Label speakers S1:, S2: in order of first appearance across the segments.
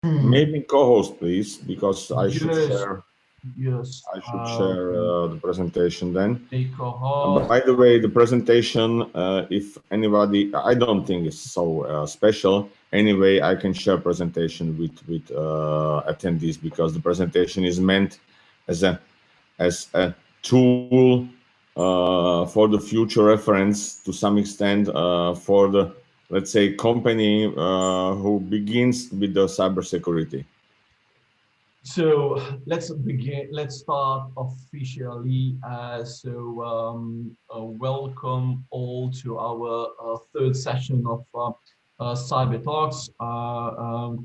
S1: Maybe co-host, please, because I should
S2: Yes,
S1: share.
S2: yes.
S1: I should share the presentation then.
S2: A co-host.
S1: By the way, the presentation, if anybody, I don't think it's so special. Anyway, I can share presentation with attendees because the presentation is meant as a tool for the future reference to some extent for the, let's say, company who begins with the cybersecurity.
S2: So let's begin. Let's start officially. Welcome all to our third session of Cyber Talks.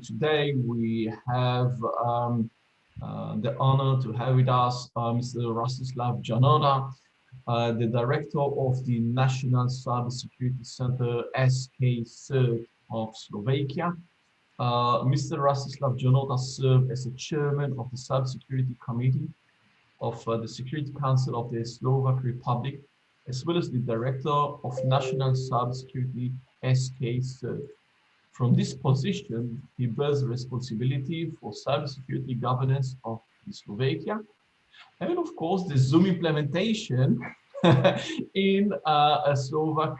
S2: Today we have the honor to have with us Mr. Rastislav Janota, the director of the National Cybersecurity Center SK-CERT of Slovakia. Mr. Rastislav Janota served as the chairman of the Cybersecurity Committee of the Security Council of the Slovak Republic, as well as the director of National Cybersecurity SK-CERT. From this position, he bears responsibility for cybersecurity governance of Slovakia, and of course the Zoom implementation in Slovak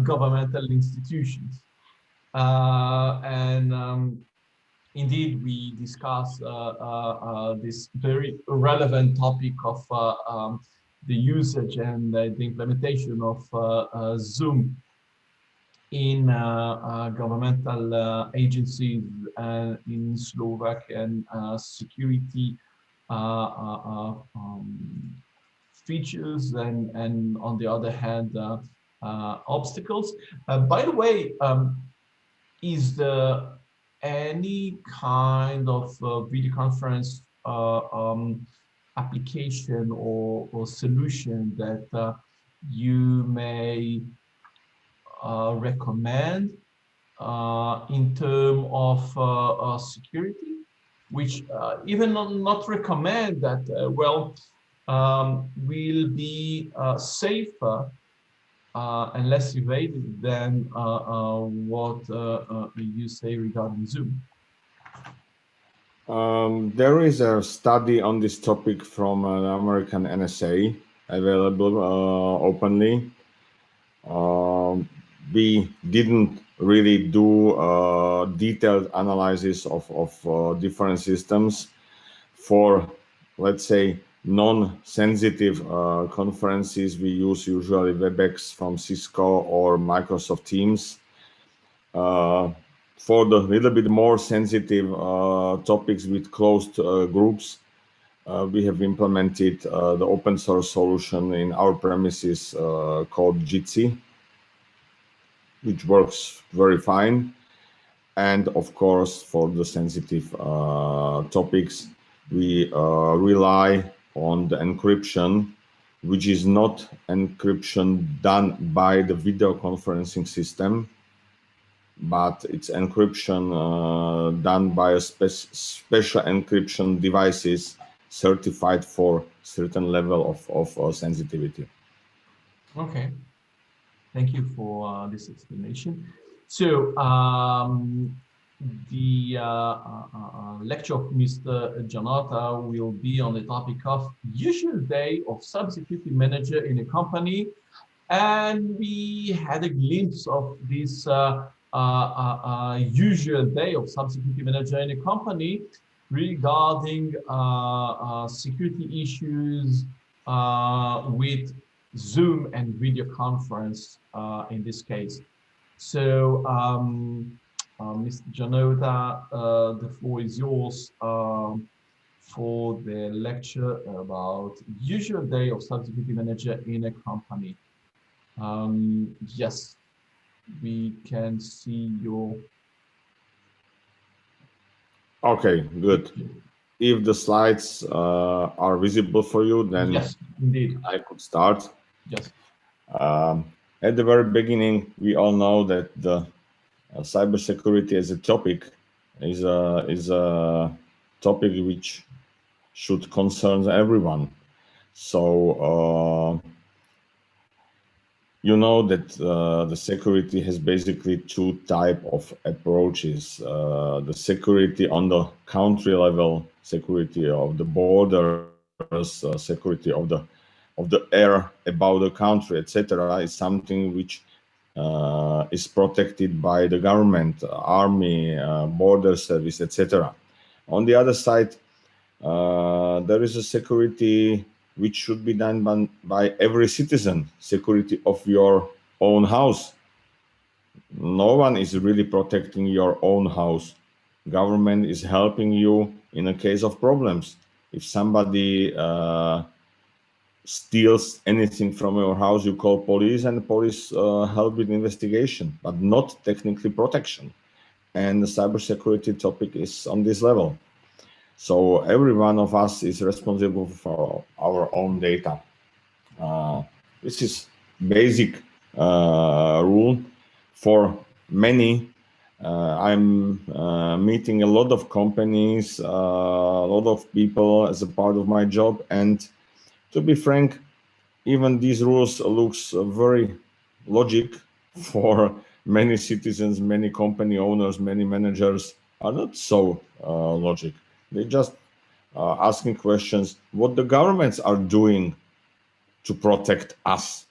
S2: governmental institutions. And Indeed, we discuss this very relevant topic of the usage and the implementation of Zoom in governmental agencies in Slovak and security features and on the other hand obstacles. By the way, is there any kind of video conference application or solution that you may recommend in terms of security, which even not recommend that will be safer and less evaded than what you say regarding Zoom?
S1: There is a study on this topic from an American NSA available openly. We didn't really do detailed analysis of different systems. For, let's say, non-sensitive conferences, we use usually WebEx from Cisco or Microsoft Teams. For the little bit more sensitive topics with closed groups, we have implemented the open source solution in our premises called Jitsi, which works very fine. And of course, for the sensitive topics, we rely on the encryption, which is not encryption done by the video conferencing system, but it's encryption done by a special encryption devices certified for certain level of sensitivity.
S2: Okay, thank you for this explanation. So the lecture of Mr. Janota will be on the topic of usual day of cybersecurity manager in a company, and we had a glimpse of this usual day of cybersecurity manager in a company regarding security issues with Zoom and video conference in this case. So, Mr. Janota, the floor is yours for the lecture about usual day of cybersecurity manager in a company. Yes, we can see your.
S1: Okay, good. If the slides are visible for you, then
S2: yes, indeed,
S1: I could start.
S2: Yes.
S1: At the very beginning, we all know that the cybersecurity as a topic is a topic which should concern everyone. So You know that the security has basically two types of approaches. The security on the country level, security of the borders, security of the air about the country, etc., is something which is protected by the government, army, border service, etc. On the other side, there is a security which should be done by every citizen, security of your own house. No one is really protecting your own house. Government is helping you in a case of problems. If somebody steals anything from your house, you call police, and the police help with investigation, but not technically protection. And the cybersecurity topic is on this level. So every one of us is responsible for our own data. This is basic rule for many. I'm meeting a lot of companies, a lot of people as a part of my job, and to be frank, even these rules looks very logic for many citizens, many company owners, many managers are not so logic. They just asking questions what the governments are doing to protect us.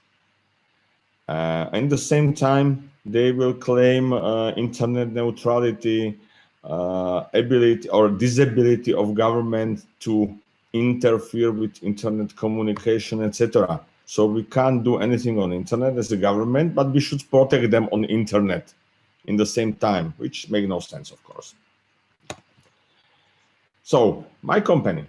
S1: At the same time, they will claim internet neutrality, ability or disability of government to interfere with internet communication, etc. So we can't do anything on internet as a government, but we should protect them on internet in the same time, which makes no sense, of course. So my company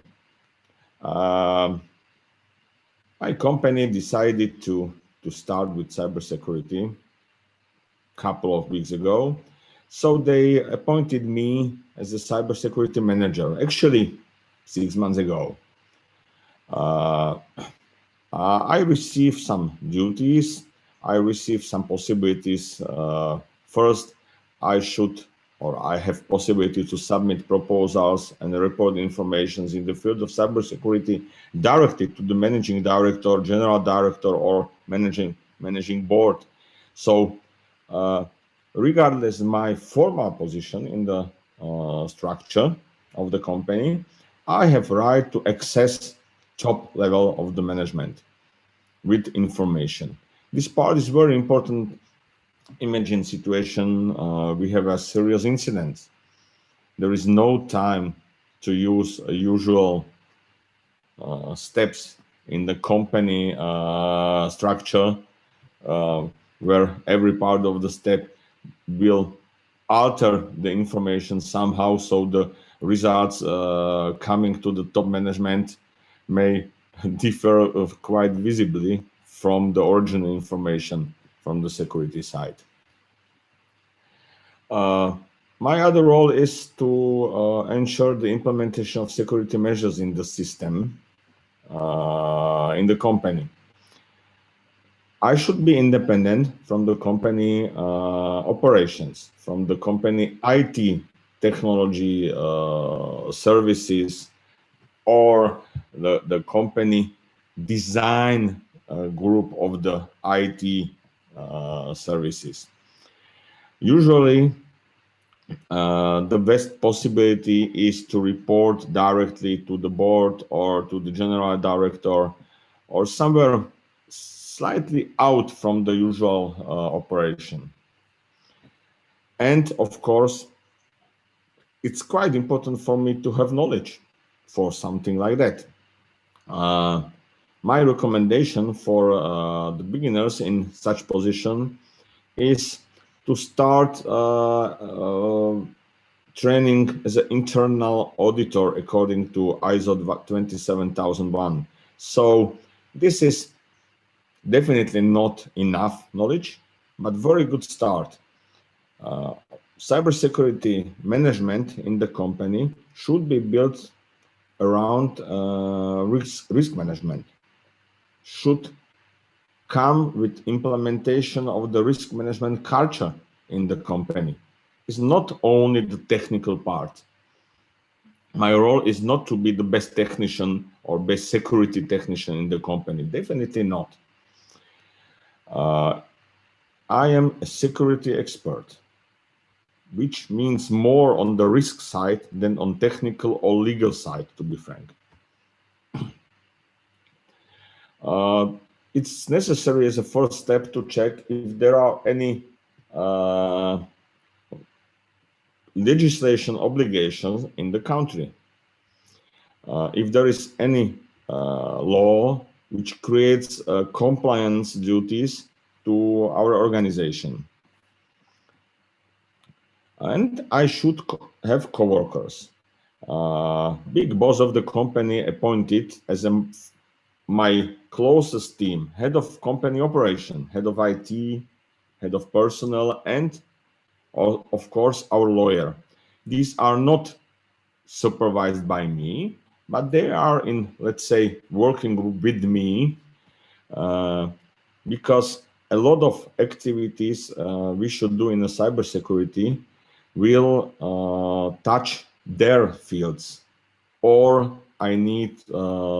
S1: decided to start with cybersecurity a couple of weeks ago. So they appointed me as a cybersecurity manager, actually 6 months ago. I received some duties. I received some possibilities. First, I have possibility to submit proposals and report informations in the field of cybersecurity directly to the managing director, general director, or managing board. So, regardless of my formal position in the structure of the company, I have right to access top level of the management with information. This part is very important. Imagine situation, we have a serious incident. There is no time to use usual steps in the company structure where every part of the step will alter the information somehow, so the results coming to the top management may differ quite visibly from the original information from the security side. My other role is to ensure the implementation of security measures in the system, in the company. I should be independent from the company operations, from the company IT technology services, or the company design group of the IT services. Usually, the best possibility is to report directly to the board or to the general director, or somewhere slightly out from the usual operation. And of course, it's quite important for me to have knowledge for something like that. My recommendation for the beginners in such position is to start training as an internal auditor according to ISO 27001. So this is definitely not enough knowledge, but very good start. Cybersecurity management in the company should be built around risk management, should come with implementation of the risk management culture in the company. It's not only the technical part. My role is not to be the best technician or best security technician in the company, definitely not. I am a security expert, which means more on the risk side than on technical or legal side, to be frank. It's necessary as a first step to check if there are any legislation obligations in the country. If there is any law which creates compliance duties to our organization. And I should have coworkers. Big boss of the company appointed as my closest team, head of company operation, head of IT, head of personnel, and of course our lawyer. These are not supervised by me, but they are in, let's say, working with me because a lot of activities we should do in the cybersecurity will touch their fields, or I need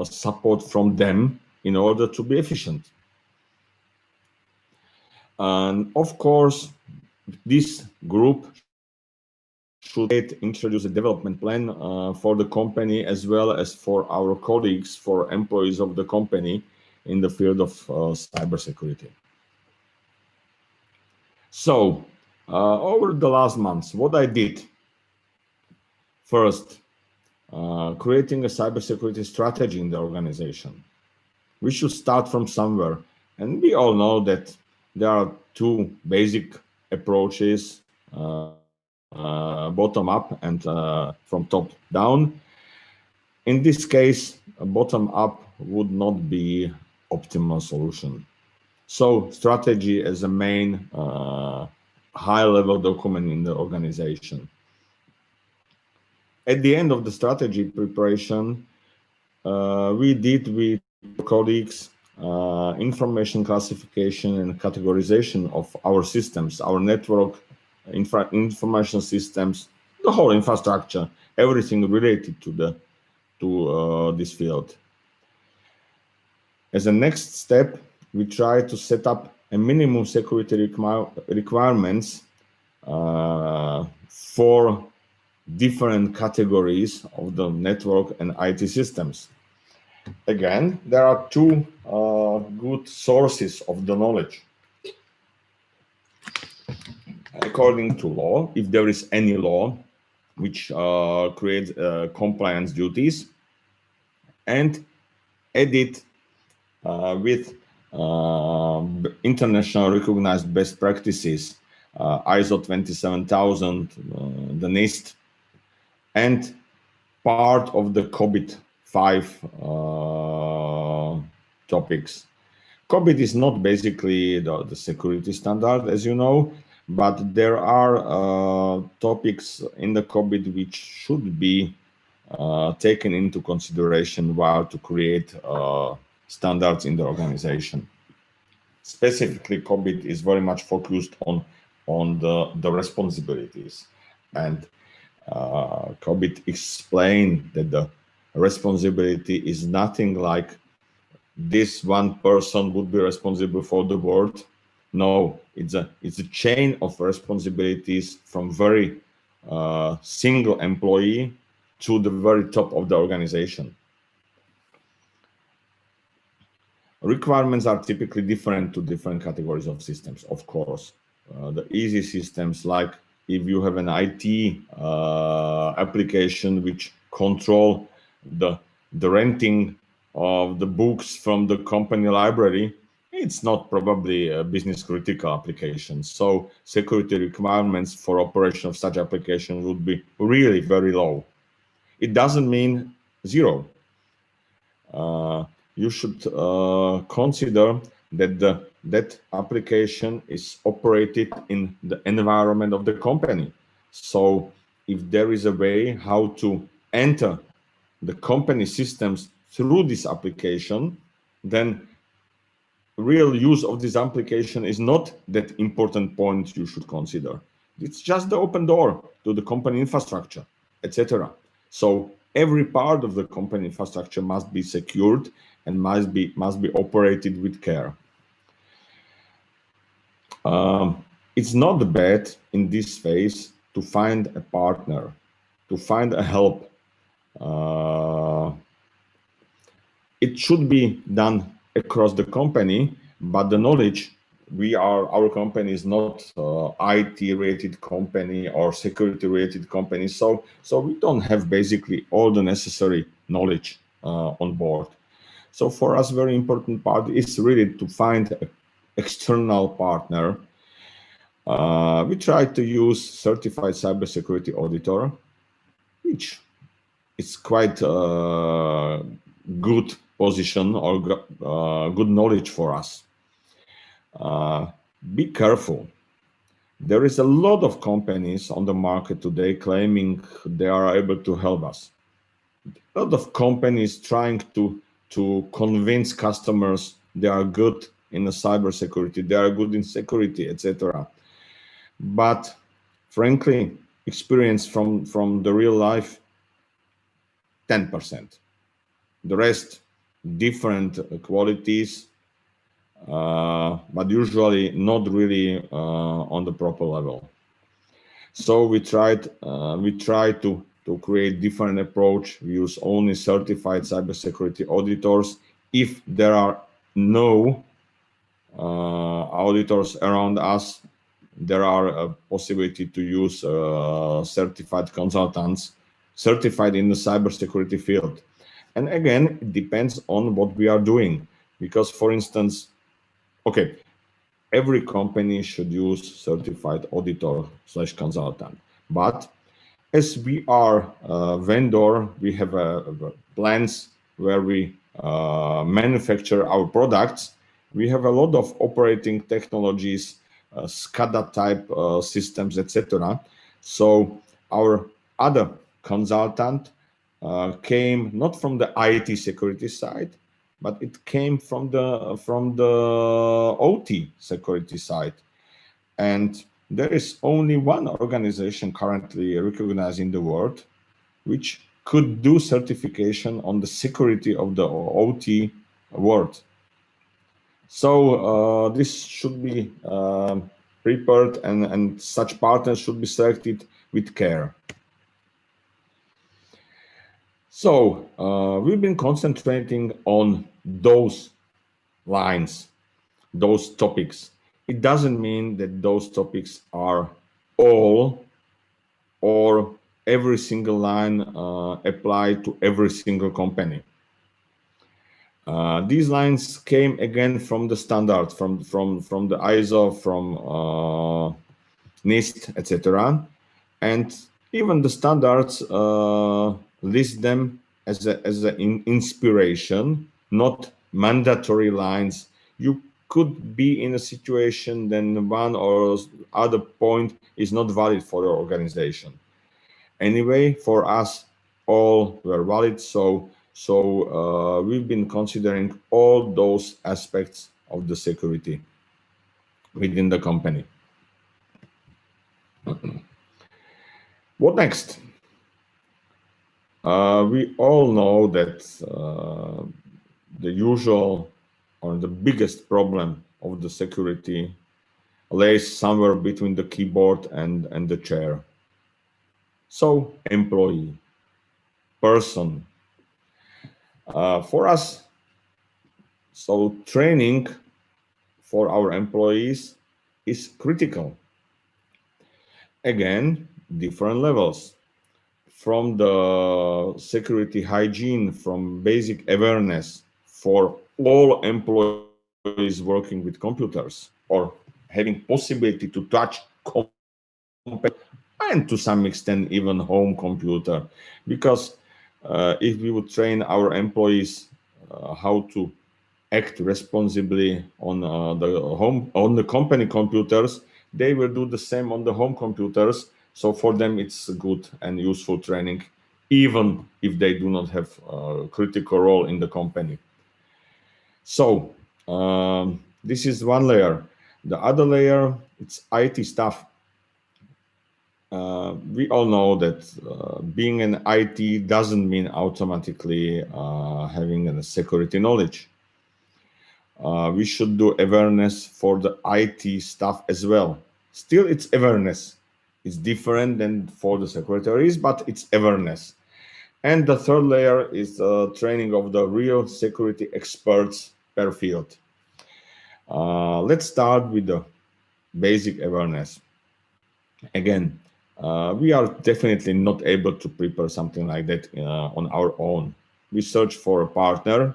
S1: support from them in order to be efficient. And of course, this group should introduce a development plan for the company as well as for our colleagues, for employees of the company in the field of cybersecurity. So, over the last months, what I did, first, creating a cybersecurity strategy in the organization. We should start from somewhere. And we all know that there are two basic approaches, bottom up and from top down. In this case, a bottom up would not be optimal solution. So strategy is a main high-level document in the organization. At the end of the strategy preparation, we did with colleagues information classification and categorization of our systems, our network, information systems, the whole infrastructure, everything related to this field. As a next step, we try to set up a minimum security requirements for different categories of the network and IT systems. Again, there are two good sources of the knowledge. According to law, if there is any law which creates compliance duties, and edit with international recognized best practices, ISO 27000, the NIST, and part of the COVID-5 topics. COVID is not basically the security standard, as you know, but there are topics in the COVID which should be taken into consideration while to create standards in the organization. Specifically, COVID is very much focused on the responsibilities, and COVID explained that the responsibility is nothing like this one person would be responsible for the world. No, it's a chain of responsibilities from very single employee to the very top of the organization. Requirements are typically different to different categories of systems, of course. The easy systems, like if you have an IT application which control the renting of the books from the company library, it's not probably a business critical application. So security requirements for operation of such application would be really very low. It doesn't mean zero. You should consider that that application is operated in the environment of the company. So if there is a way how to enter the company systems through this application, then real use of this application is not that important point you should consider. It's just the open door to the company infrastructure, etc. So every part of the company infrastructure must be secured and must be operated with care. It's not bad in this phase to find a partner, to find a help. It should be done across the company, but the knowledge, our company is not IT-related company or security-related company, so we don't have basically all the necessary knowledge on board. So for us, very important part is really to find an external partner. We try to use certified cybersecurity auditor, which is quite good position or good knowledge for us. Be careful. There is a lot of companies on the market today claiming they are able to help us. A lot of companies trying to convince customers they are good in the cybersecurity, they are good in security, etc. But frankly, experience from the real life, 10%. The rest, different qualities, but usually not really on the proper level. So we try to create different approach. We use only certified cybersecurity auditors. If there are no auditors around us, there are a possibility to use certified consultants, certified in the cybersecurity field. And again, it depends on what we are doing. Because, for instance, okay, every company should use certified auditor/consultant. But as we are a vendor, we have plants where we manufacture our products. We have a lot of operating technologies, SCADA type systems, etc. So our other consultant came not from the IT security side, but it came from the OT security side. And there is only one organization currently recognized in the world which could do certification on the security of the OT world. So this should be prepared, and such partners should be selected with care. So we've been concentrating on those lines, those topics. It doesn't mean that those topics are all or every single line applied to every single company. These lines came again from the standard, from the ISO, from NIST, etc. And even the standards list them as an inspiration, not mandatory lines. You could be in a situation then one or other point is not valid for your organization. Anyway, for us, all were valid. So we've been considering all those aspects of the security within the company. What next? We all know that the usual or the biggest problem of the security lays somewhere between the keyboard and the chair. So employee, person. For us, so training for our employees is critical. Again, different levels. From the security hygiene, from basic awareness for all employees working with computers or having possibility to touch computer and to some extent even home computer. Because if we would train our employees how to act responsibly on the company computers, they will do the same on the home computers. So for them, it's good and useful training, even if they do not have a critical role in the company. So this is one layer. The other layer, it's IT stuff. We all know that being an IT doesn't mean automatically having a security knowledge. We should do awareness for the IT staff as well. Still, it's awareness. It's different than for the secretaries, but it's awareness. And the third layer is training of the real security experts per field. Let's start with the basic awareness. Again, we are definitely not able to prepare something like that on our own. We search for a partner.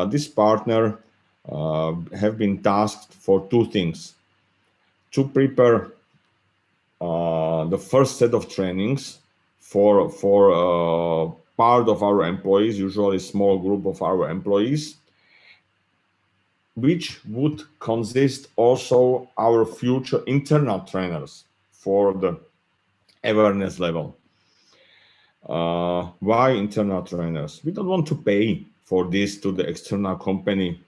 S1: This partner have been tasked for two things: to prepare the first set of trainings for part of our employees, usually a small group of our employees, which would consist also our future internal trainers for the awareness level. Why internal trainers? We don't want to pay for this to the external company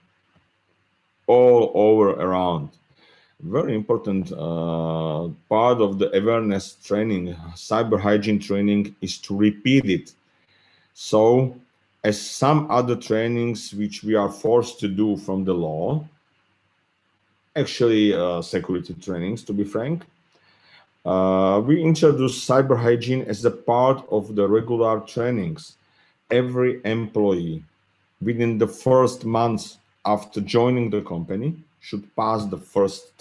S1: all over around. Very important part of the awareness training, cyber hygiene training, is to repeat it. So, as some other trainings which we are forced to do from the law, actually security trainings, to be frank, we introduce cyber hygiene as a part of the regular trainings. Every employee within the first months after joining the company should pass the first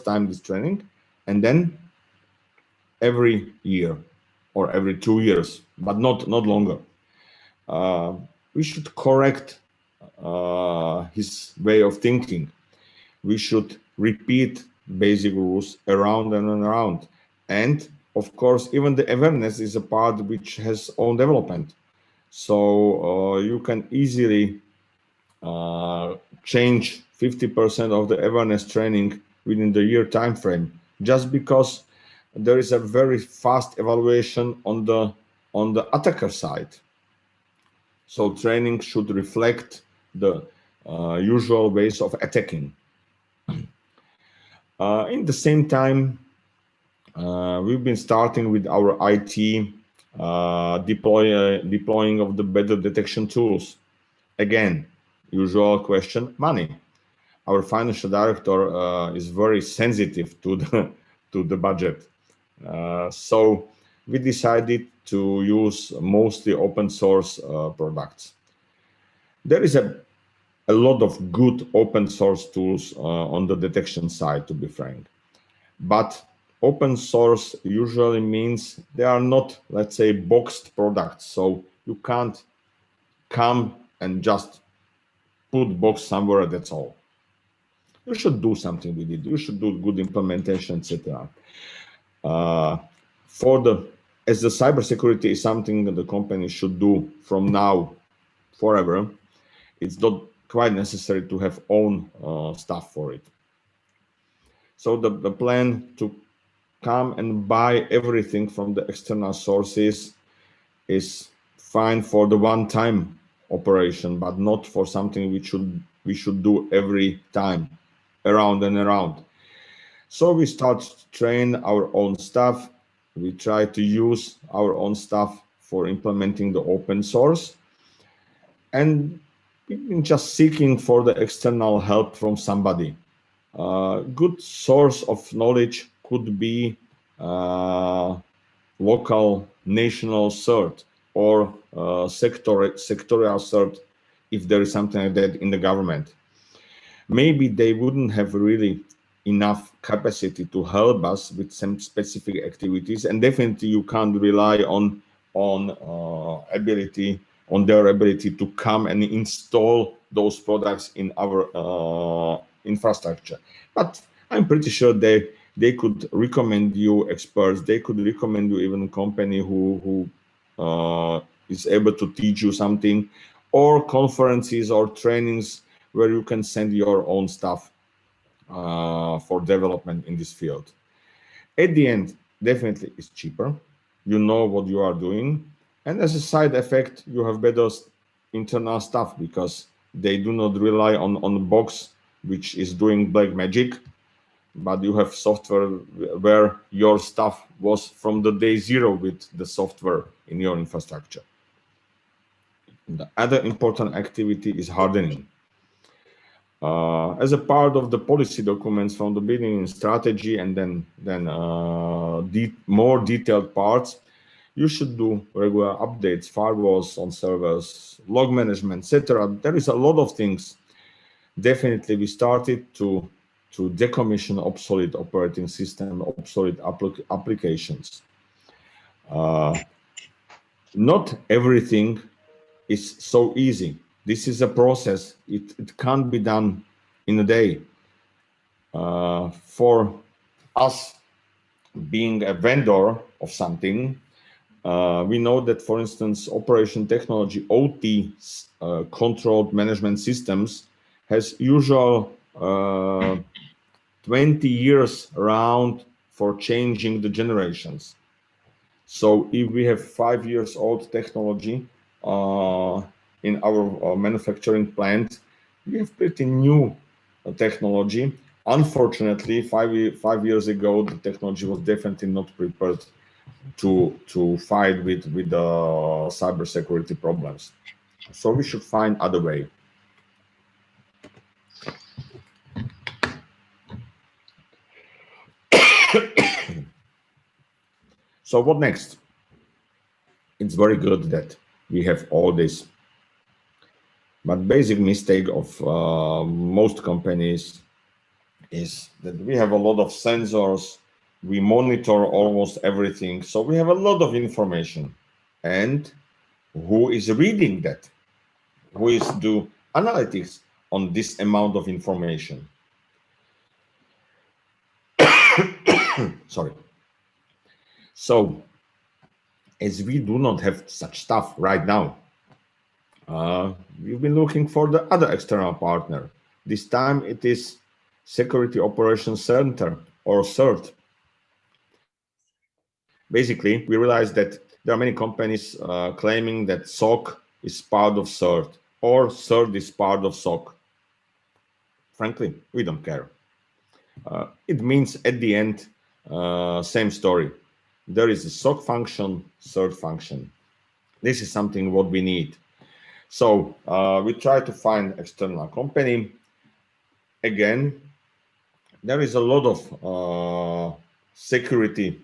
S1: time this training, and then every year or every 2 years, but not longer. We should correct his way of thinking. We should repeat basic rules around and around. And of course, even the awareness is a part which has own development. So you can easily change 50% of the awareness training within the year time frame, just because there is a very fast evaluation on the attacker side. So training should reflect the usual ways of attacking. In the same time, we've been starting with our IT deploying of the better detection tools. Again, usual question: money. Our financial director is very sensitive to the budget, so we decided to use mostly open source products. There is a lot of good open source tools on the detection side, to be frank, but open source usually means they are not, let's say, boxed products, so you can't come and just put box somewhere, that's all. You should do something with it. You should do good implementation, etc. As the cybersecurity is something that the company should do from now forever, it's not quite necessary to have own stuff for it. So the plan to come and buy everything from the external sources is fine for the one-time operation, but not for something we should do every time, around and around. So we start to train our own staff. We try to use our own staff for implementing the open source, and we've been just seeking for the external help from somebody. Good source of knowledge could be local national CERT or sectorial CERT, if there is something like that in the government. Maybe they wouldn't have really enough capacity to help us with some specific activities, and definitely you can't rely on their ability to come and install those products in our infrastructure. But I'm pretty sure they could recommend you experts. They could recommend you even a company who is able to teach you something, or conferences or trainings where you can send your own stuff for development in this field. At the end, definitely it's cheaper. You know what you are doing. And as a side effect, you have better internal stuff because they do not rely on a box which is doing black magic, but you have software where your stuff was from the day zero with the software in your infrastructure. The other important activity is hardening. as a part of the policy documents from the beginning, strategy, and then more detailed parts, you should do regular updates, firewalls on servers, log management, etc. There is a lot of things. Definitely, we started to decommission obsolete operating system, obsolete applications. Not everything is so easy. This is a process. It can't be done in a day. For us, being a vendor of something, we know that, for instance, operation technology, OT, controlled management systems, has usual 20 years around for changing the generations. So if we have 5 years old technology in our manufacturing plant, we have pretty new technology. Unfortunately, five years ago, the technology was definitely not prepared to fight with the cybersecurity problems. So we should find other way. So what next? It's very good that we have all this, but basic mistake of most companies is that we have a lot of sensors, we monitor almost everything, so we have a lot of information. And who is reading that? Who is do analytics on this amount of information? Sorry. So, as we do not have such stuff right now, we've been looking for the other external partner. This time it is Security Operations Center, or CERT. Basically, we realized that there are many companies claiming that SOC is part of CERT, or CERT is part of SOC. Frankly, we don't care. It means at the end, same story. There is a SOC function, CERT function. This is something what we need. So we try to find external company. Again, there is a lot of security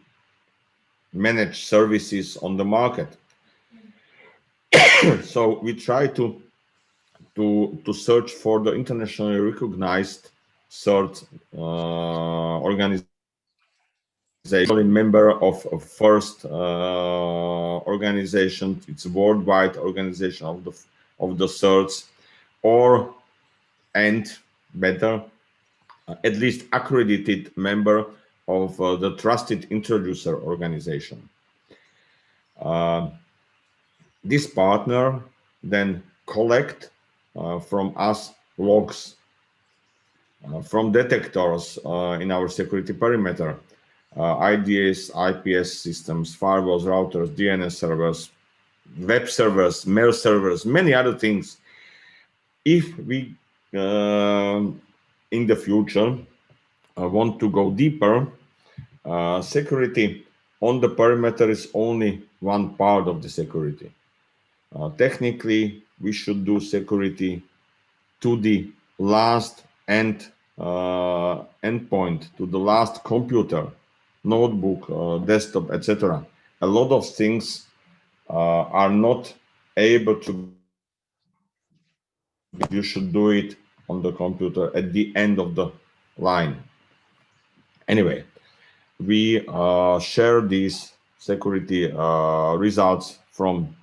S1: managed services on the market. So we try to search for the internationally recognized CERT organization, member of first organization. It's a worldwide organization of the CERTs, and better, at least accredited member of the Trusted Introducer organization. This partner then collect from us logs from detectors in our security perimeter, IDS, IPS systems, firewalls, routers, DNS servers, web servers, mail servers, many other things. If we in the future want to go deeper, security on the perimeter is only one part of the security. Technically, we should do security to the last endpoint, to the last computer, notebook, desktop, etc. A lot of things are not able to. You should do it on the computer at the end of the line. Anyway, we share these security results from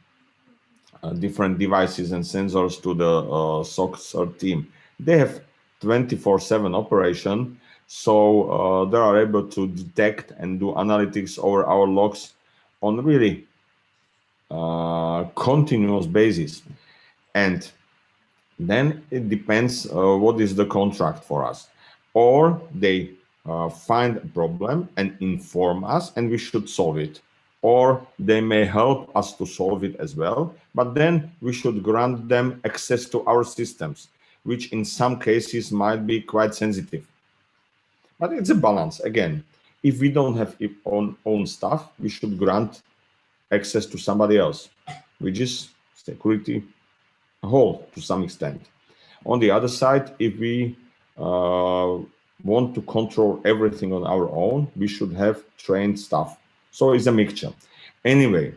S1: different devices and sensors to the SOC team. They have 24/7 operation, so they are able to detect and do analytics over our logs on really continuous basis. And then it depends what is the contract for us. Or they find a problem and inform us, and we should solve it. Or they may help us to solve it as well, but then we should grant them access to our systems, which in some cases might be quite sensitive. But it's a balance. Again, if we don't have own stuff, we should grant access to somebody else, which is security whole to some extent. On the other side, if we want to control everything on our own, we should have trained staff. So it's a mixture. Anyway,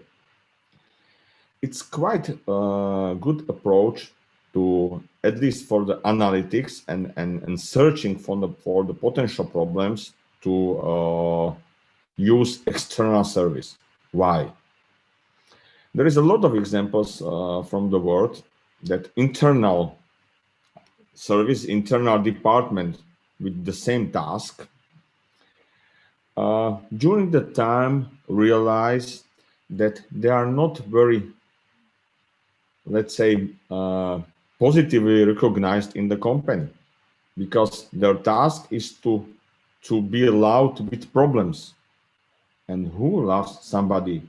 S1: it's quite a good approach to, at least for the analytics and searching for the potential problems, to use external service. Why? There is a lot of examples from the world that internal service, internal department with the same task, during the time realize that they are not very, let's say, positively recognized in the company, because their task is to be allowed with problems. And who loves somebody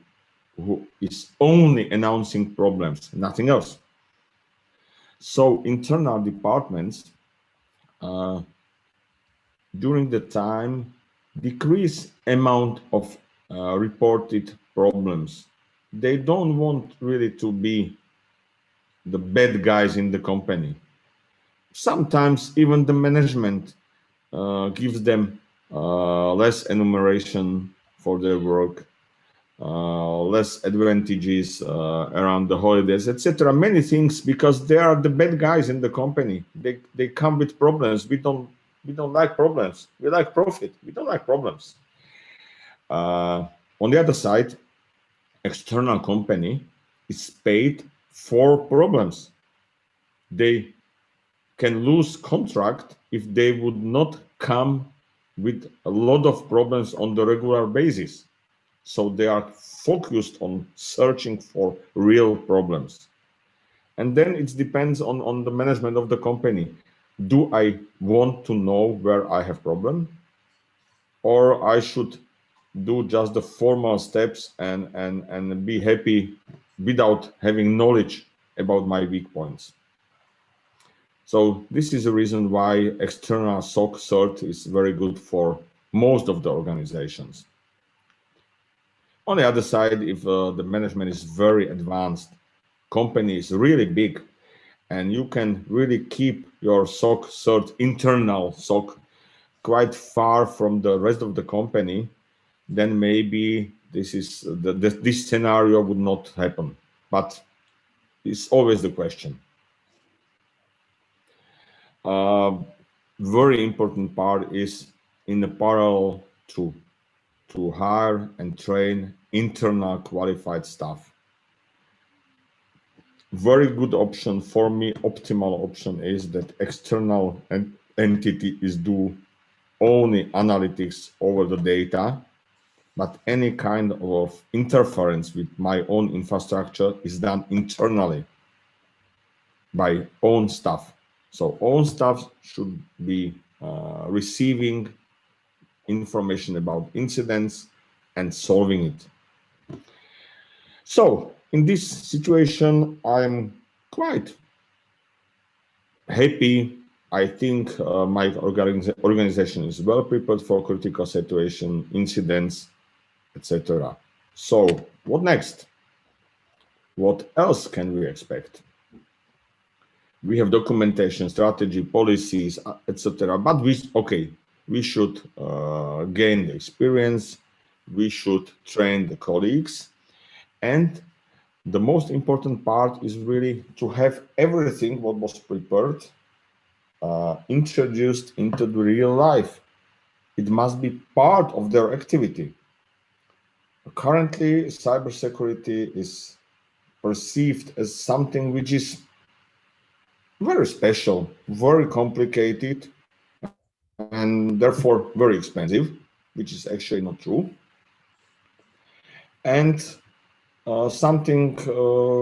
S1: who is only announcing problems, nothing else? So internal departments during the time decrease amount of reported problems. They don't want really to be the bad guys in the company. Sometimes even the management gives them less enumeration for their work, less advantages around the holidays, etc. Many things, because they are the bad guys in the company. They come with problems. We don't like problems. We like profit. We don't like problems. On the other side, external company is paid for problems. They can lose contract if they would not come with a lot of problems on the regular basis. So they are focused on searching for real problems. And then it depends on the management of the company. Do I want to know where I have problem, or I should do just the formal steps and be happy without having knowledge about my weak points? So this is the reason why external SOC-CERT is very good for most of the organizations. On the other side, if the management is very advanced, company is really big, and you can really keep your SOC-CERT, internal SOC, quite far from the rest of the company, then maybe this is this scenario would not happen. But it's always the question. Very important part is in the parallel to hire and train internal qualified staff. Very good option for me, optimal option is that external entity is do only analytics over the data, but any kind of interference with my own infrastructure is done internally by own staff. So own staff should be receiving information about incidents and solving it. So in this situation, I'm quite happy. I think my organization is well prepared for critical situation, incidents, etc. So what next? What else can we expect? We have documentation, strategy, policies, etc. But we should gain the experience. We should train the colleagues. And the most important part is really to have everything what was prepared introduced into the real life. It must be part of their activity. Currently, cybersecurity is perceived as something which is very special, very complicated, and therefore very expensive, which is actually not true. And something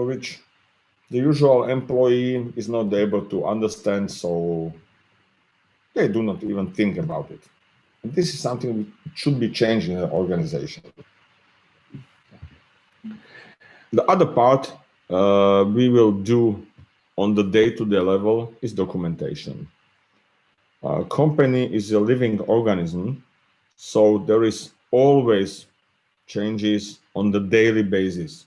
S1: which the usual employee is not able to understand, so they do not even think about it. And this is something which should be changed in the organization. The other part we will do on the day-to-day level is documentation. Company is a living organism, so there is always changes on the daily basis.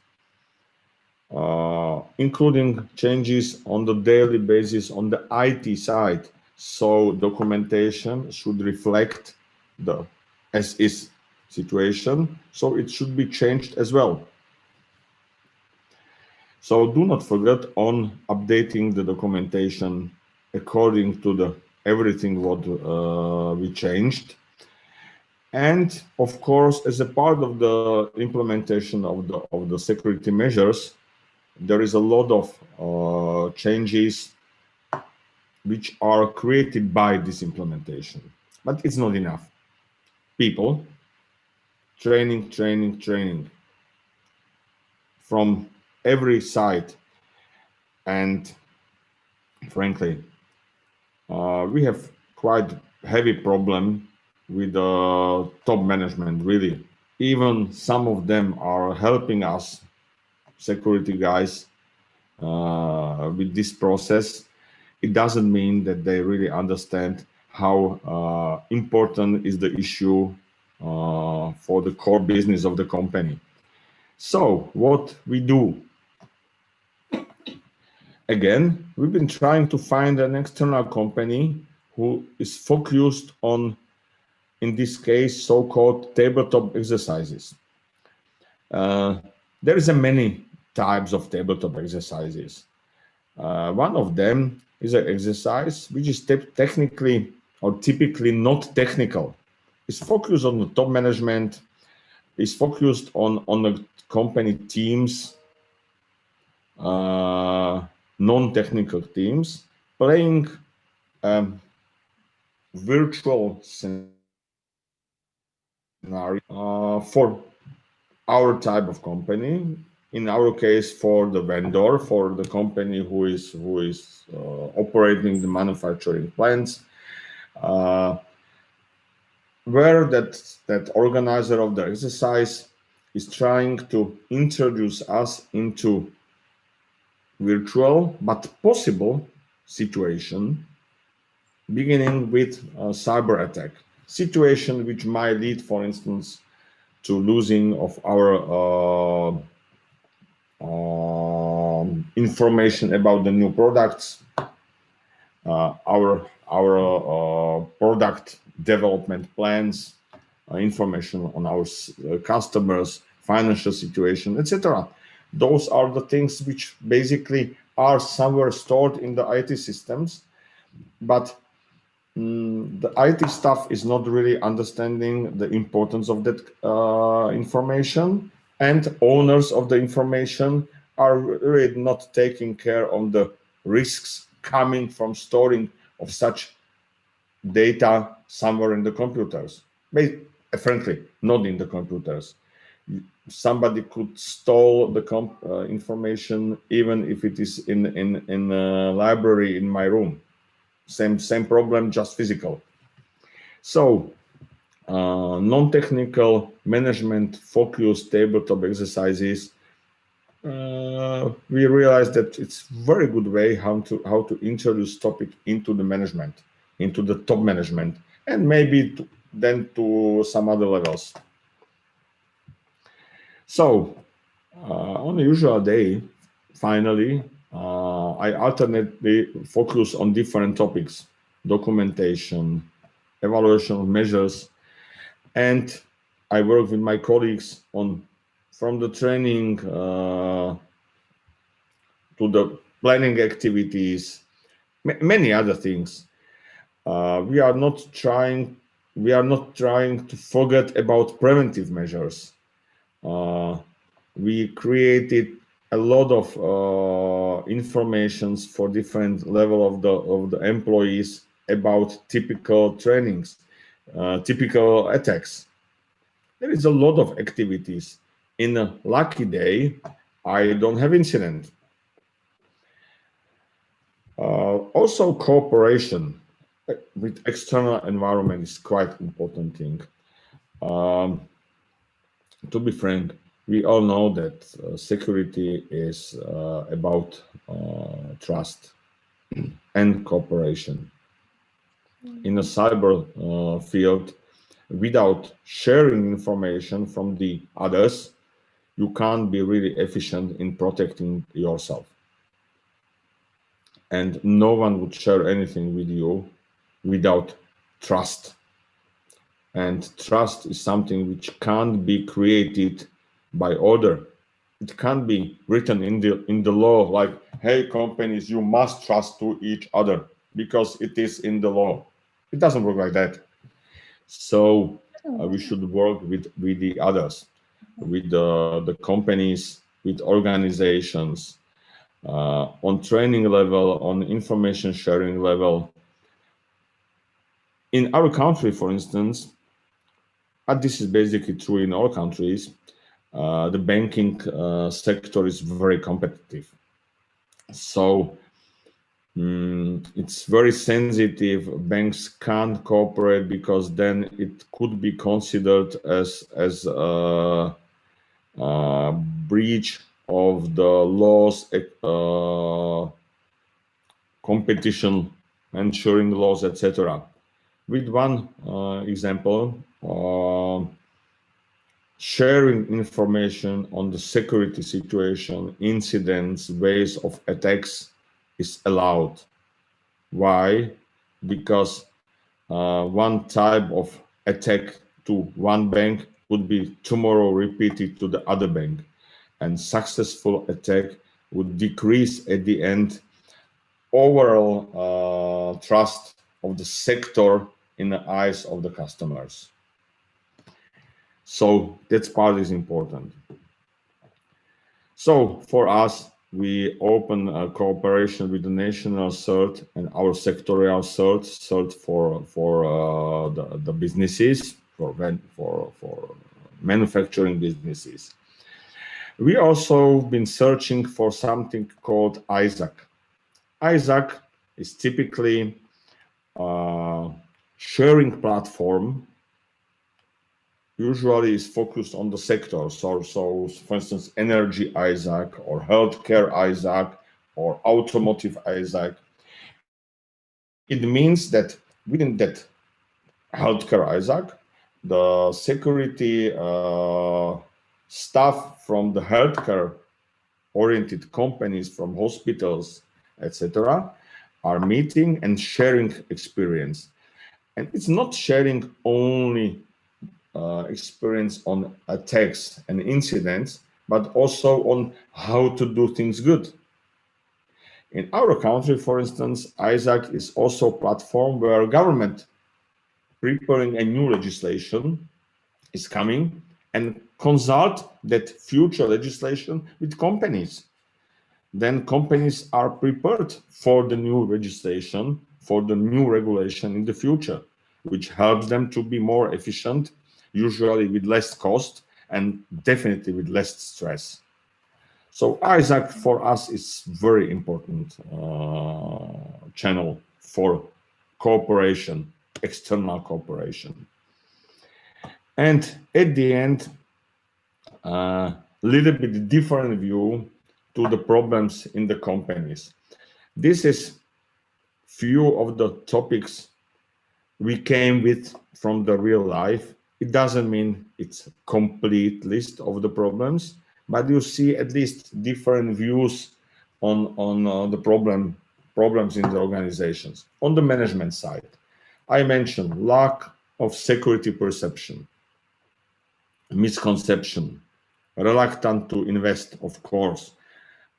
S1: including changes on the daily basis on the IT side. So documentation should reflect the as-is situation, so it should be changed as well. So do not forget on updating the documentation according to the everything what we changed. And of course, as a part of the implementation of the security measures, there is a lot of changes which are created by this implementation, but it's not enough. People, training from every side, and frankly, we have quite heavy problem with the top management, really. Even some of them are helping us, security guys, with this process. It doesn't mean that they really understand how important is the issue for the core business of the company. So what we do? Again, we've been trying to find an external company who is focused on, in this case, so-called tabletop exercises. There is a many types of tabletop exercises. One of them is an exercise which is technically or typically not technical. It's focused on the top management, it's focused on the company teams, non-technical teams, playing virtual scenario for our type of company. In our case, for the vendor, for the company who is operating the manufacturing plants, where that organizer of the exercise is trying to introduce us into virtual but possible situation, beginning with a cyber attack situation, which might lead, for instance, to losing of our information about the new products, our product development plans, information on our customers, financial situation, etc. Those are the things which basically are somewhere stored in the IT systems, but the IT staff is not really understanding the importance of that information, and owners of the information are really not taking care of the risks coming from storing of such data somewhere in the computers. Frankly, not in the computers. Somebody could steal the information even if it is in a library in my room. Same problem, just physical. So non-technical management focused tabletop exercises, we realized that it's very good way how to introduce topic into the management, into the top management, and maybe then to some other levels. So on a usual day, finally, I alternately focus on different topics: documentation, evaluation of measures, and I work with my colleagues on from the training to the planning activities, many other things. We are not trying to forget about preventive measures. We created a lot of informations for different level of the employees about typical trainings, typical attacks. There is a lot of activities. In a lucky day, I don't have incident. Also, cooperation with external environment is quite important thing. To be frank, we all know that security is about trust and cooperation. In a cyber field, without sharing information from the others, you can't be really efficient in protecting yourself. And no one would share anything with you without trust. And trust is something which can't be created by order. It can't be written in the law like, hey, companies, you must trust to each other because it is in the law. It doesn't work like that. So we should work with the others, with the companies, with organizations, on training level, on information sharing level. In our country, for instance, and this is basically true in all countries, the banking sector is very competitive. So it's very sensitive. Banks can't cooperate because then it could be considered as a breach of the laws, competition ensuring laws, etc. With one example, sharing information on the security situation, incidents, ways of attacks is allowed. Why? Because one type of attack to one bank would be tomorrow repeated to the other bank, and successful attack would decrease at the end overall trust of the sector in the eyes of the customers. So that part is important. So for us, we open a cooperation with the national CERT and our sectorial CERT for the businesses, for manufacturing businesses. We also been searching for something called ISAC. ISAC is typically a sharing platform, usually is focused on the sector. So for instance, energy ISAC or healthcare ISAC or automotive ISAC. It means that within that healthcare ISAC, the security staff from the healthcare oriented companies, from hospitals, etc., are meeting and sharing experience. And it's not sharing only experience on attacks and incidents, but also on how to do things good. In our country, for instance, ISAC is also a platform where government preparing a new legislation is coming and consult that future legislation with companies. Then companies are prepared for the new legislation, for the new regulation in the future, which helps them to be more efficient, usually with less cost and definitely with less stress. So ISAC for us is very important channel for cooperation, external cooperation. And at the end, a little bit different view to the problems in the companies. This is few of the topics we came with from the real life. It doesn't mean it's a complete list of the problems, but you see at least different views on the problems in the organizations. On the management side, I mentioned lack of security perception, misconception, reluctant to invest, of course.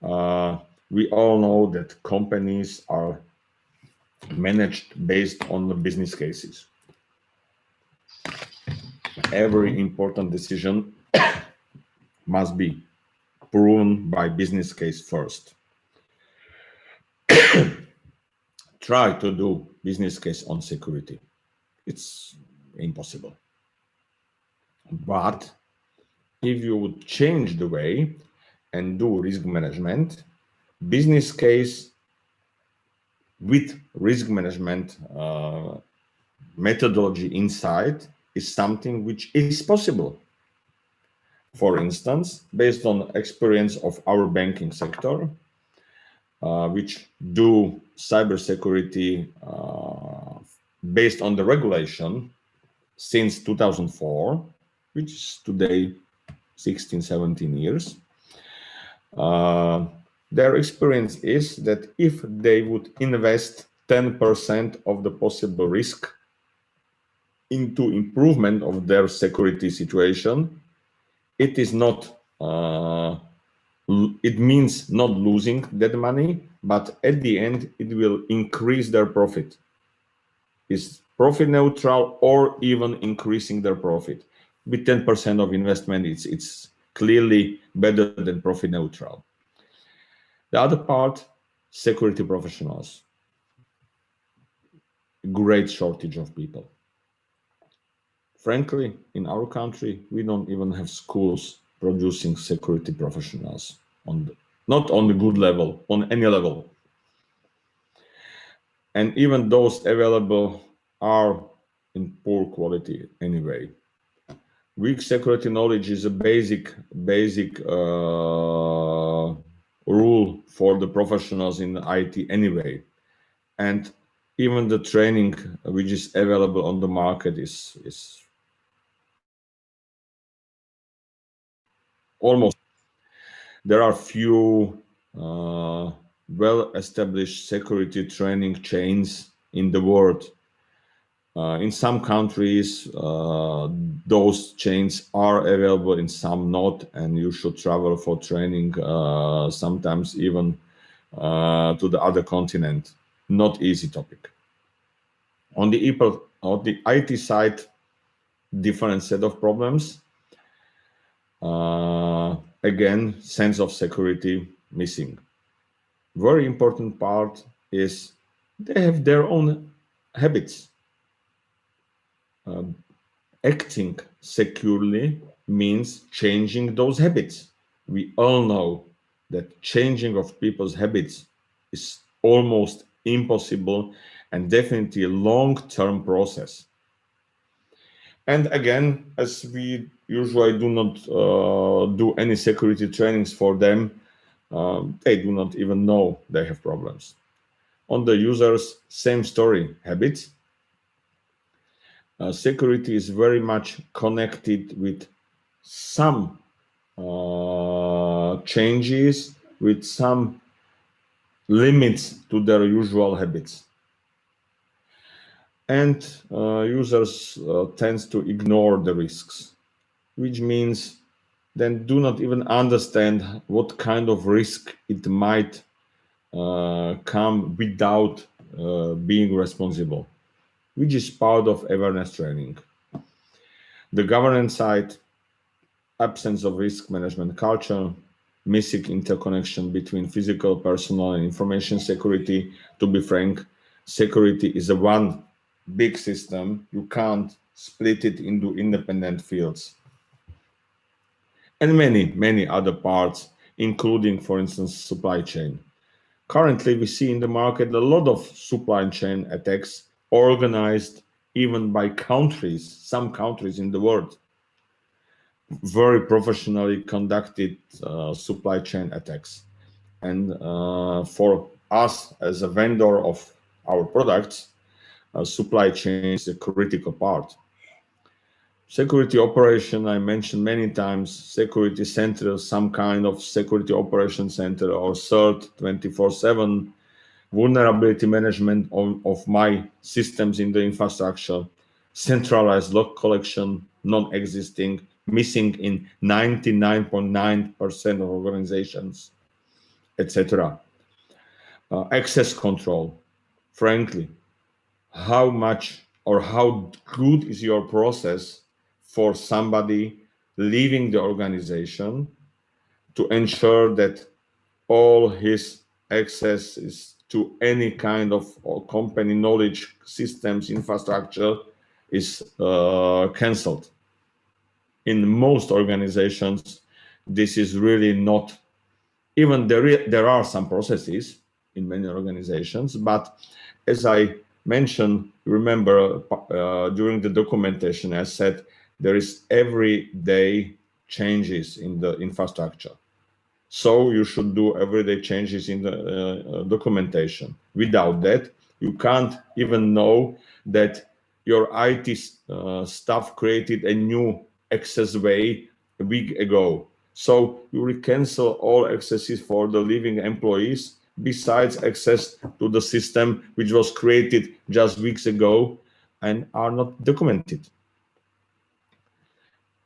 S1: We all know that companies are managed based on the business cases. Every important decision must be proven by business case first. Try to do business case on security. It's impossible. But if you would change the way and do risk management, business case with risk management methodology inside is something which is possible. For instance, based on experience of our banking sector, which do cybersecurity based on the regulation since 2004, which is today 16, 17 years. Their experience is that if they would invest 10% of the possible risk into improvement of their security situation, it is not, it means not losing that money, but at the end, it will increase their profit. Is profit neutral or even increasing their profit. With 10% of investment, it's clearly better than profit neutral. The other part, security professionals. Great shortage of people. Frankly, in our country, we don't even have schools producing security professionals, not on the good level, on any level. And even those available are in poor quality anyway. Weak security knowledge is a basic rule for the professionals in IT anyway. And even the training which is available on the market is almost. There are few well-established security training chains in the world. In some countries, those chains are available, in some not, and you should travel for training, sometimes even to the other continent. Not easy topic. On the IT side, different set of problems. Again, sense of security missing. Very important part is they have their own habits. Acting securely means changing those habits. We all know that changing of people's habits is almost impossible and definitely a long-term process. And again, as we usually do not do any security trainings for them, they do not even know they have problems. On the users, same story, habits. Security is very much connected with some changes, with some limits to their usual habits. And users tend to ignore the risks, which means then do not even understand what kind of risk it might come without being responsible, which is part of awareness training. The governance side, absence of risk management culture, missing interconnection between physical, personal, and information security. To be frank, security is a one big system. You can't split it into independent fields. And many other parts, including, for instance, supply chain. Currently, we see in the market a lot of supply chain attacks organized even by countries, some countries in the world. Very professionally conducted supply chain attacks. And for us as a vendor of our products, supply chain is a critical part. Security operation, I mentioned many times, security center, some kind of security operation center or CERT 24/7, vulnerability management of my systems in the infrastructure, centralized log collection, non-existing, missing in 99.9% of organizations, etc. Access control. Frankly, how much or how good is your process for somebody leaving the organization to ensure that all his access is to any kind of company knowledge systems infrastructure is cancelled. In most organizations, this is really not, even there are some processes in many organizations, but as I mentioned, remember during the documentation, I said there is every day changes in the infrastructure. So you should do everyday changes in the documentation. Without that, you can't even know that your IT staff created a new access way a week ago. So you will cancel all accesses for the leaving employees, besides access to the system which was created just weeks ago and are not documented.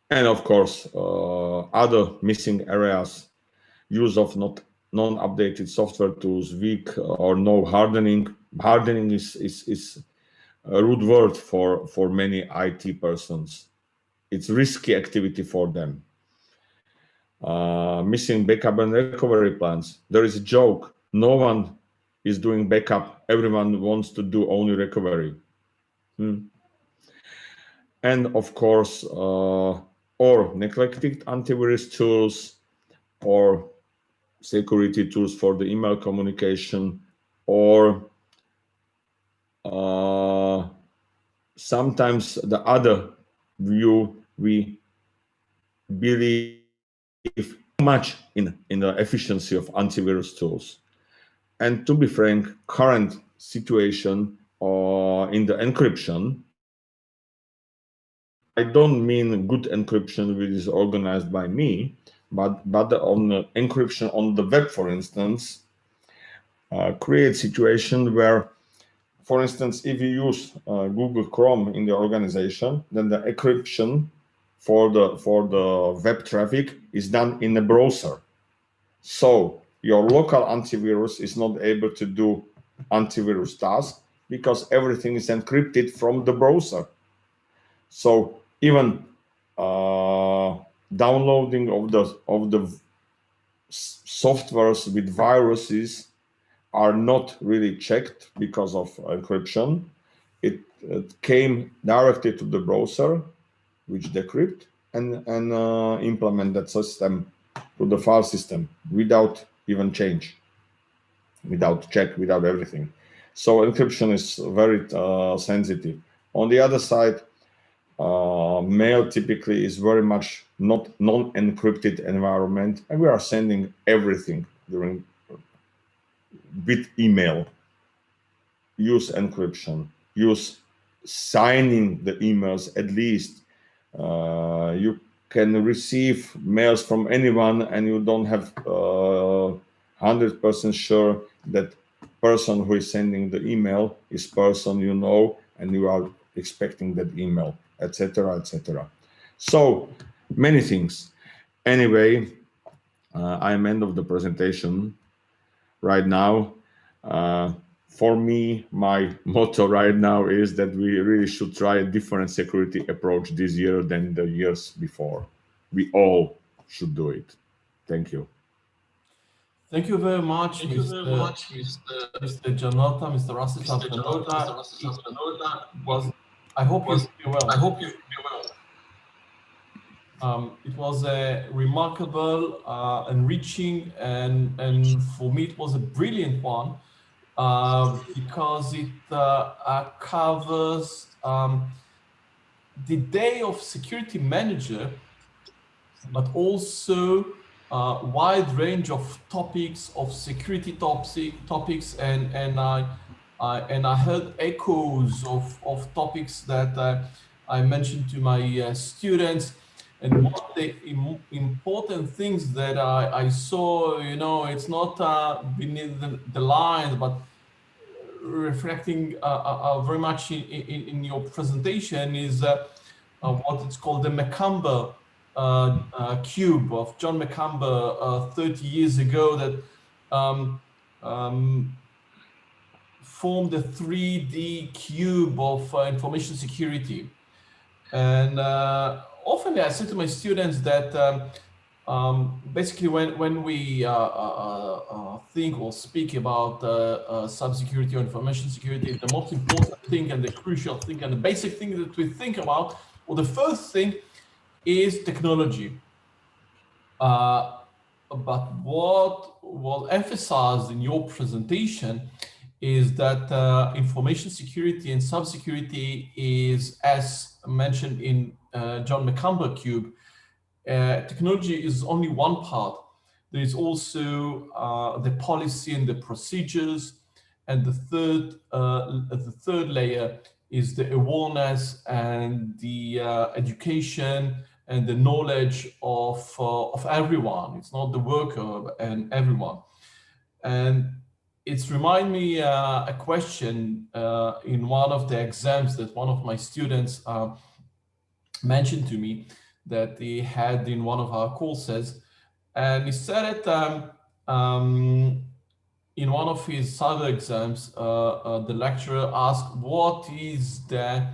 S1: And of course, other missing areas: use of non-updated software tools, weak or no hardening. Hardening is a rude word for many IT persons. It's risky activity for them. Missing backup and recovery plans. There is a joke. No one is doing backup. Everyone wants to do only recovery. And of course, or neglected antivirus tools or security tools for the email communication, or sometimes the other view, we believe too much in the efficiency of antivirus tools. And to be frank, current situation in the encryption, I don't mean good encryption which is organized by me, but on encryption on the web, for instance, create situation where, for instance, if you use Google Chrome in the organization, then the encryption for the web traffic is done in the browser. So your local antivirus is not able to do antivirus tasks because everything is encrypted from the browser. So even downloading of the softwares with viruses are not really checked because of encryption. It came directly to the browser, which decrypt and implement that system to the file system without even change, without check, without everything. So encryption is very sensitive. On the other side, mail typically is very much not non-encrypted environment, and we are sending everything during with email. Use encryption, use signing the emails at least. You can receive mails from anyone and you don't have 100% sure that person who is sending the email is person you know and you are expecting that email, etc., etc. So many things. Anyway, I'm end of the presentation right now. For me, my motto right now is that we really should try a different security approach this year than the years before. We all should do it. Thank you.
S2: Thank you very much, Mr. Janota, Mr. Rastislav Janota. I hope you feel well. It was a remarkable, enriching, and for me it was a brilliant one because it covers the day of security manager, but also a wide range of topics, of security topics, and I heard echoes of topics that I mentioned to my students. And one of the important things that I saw, you know, it's not beneath the lines, but reflecting very much in your presentation is what it's called the Macumber cube of John Macumber 30 years ago that formed a 3D cube of information security. And often I say to my students that basically when we think or speak about cybersecurity or information security, the most important thing and the crucial thing and the basic thing that we think about, well, the first thing is technology. But what was emphasized in your presentation is that information security and cybersecurity is, as mentioned in John Macumber Cube, technology is only one part. There is also the policy and the procedures, and the third layer is the awareness and the education and the knowledge of everyone. It's not the worker and everyone. And it's remind me a question in one of the exams that one of my students mentioned to me that he had in one of our courses. And he said that in one of his cyber exams, the lecturer asked, what is the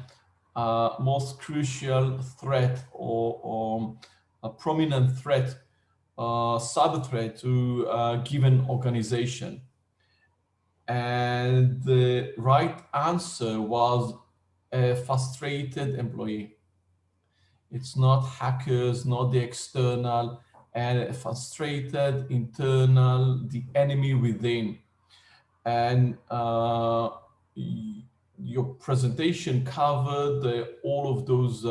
S2: most crucial threat or a prominent threat, cyber threat to a given organization? And the right answer was a frustrated employee. It's not hackers, not the external, and frustrated internal, the enemy within. And your presentation covered all of those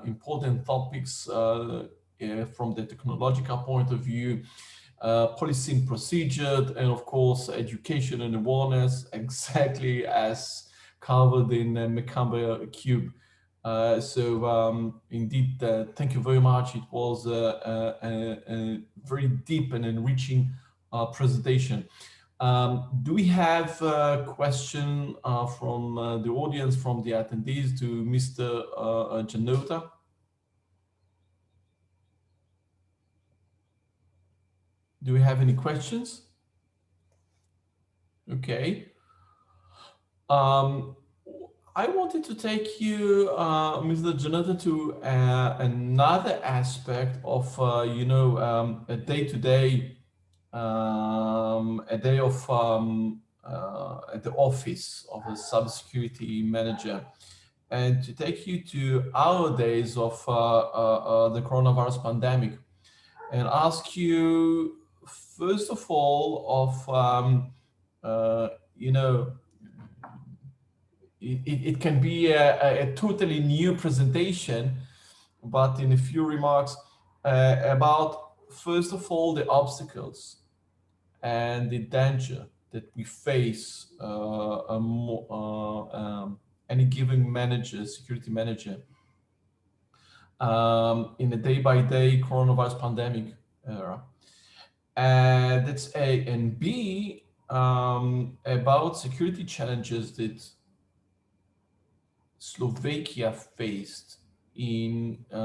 S2: important topics from the technological point of view, policy and procedure, and of course, education and awareness, exactly as covered in Macamba Cube. Indeed, thank you very much. It was a very deep and enriching presentation. Do we have a question from the audience, from the attendees to Mr. Janota? Do we have any questions? Okay. I wanted to take you, Mr. Janota, to another aspect of, a day-to-day, a day of at the office of a cybersecurity manager, and to take you to our days of the coronavirus pandemic, and ask you, first of all, of it can be a totally new presentation, but in a few remarks about, first of all, the obstacles and the danger that we face any given manager, security manager, in a day-by-day coronavirus pandemic era. And that's A. And B, about security challenges that Slovakia faced in this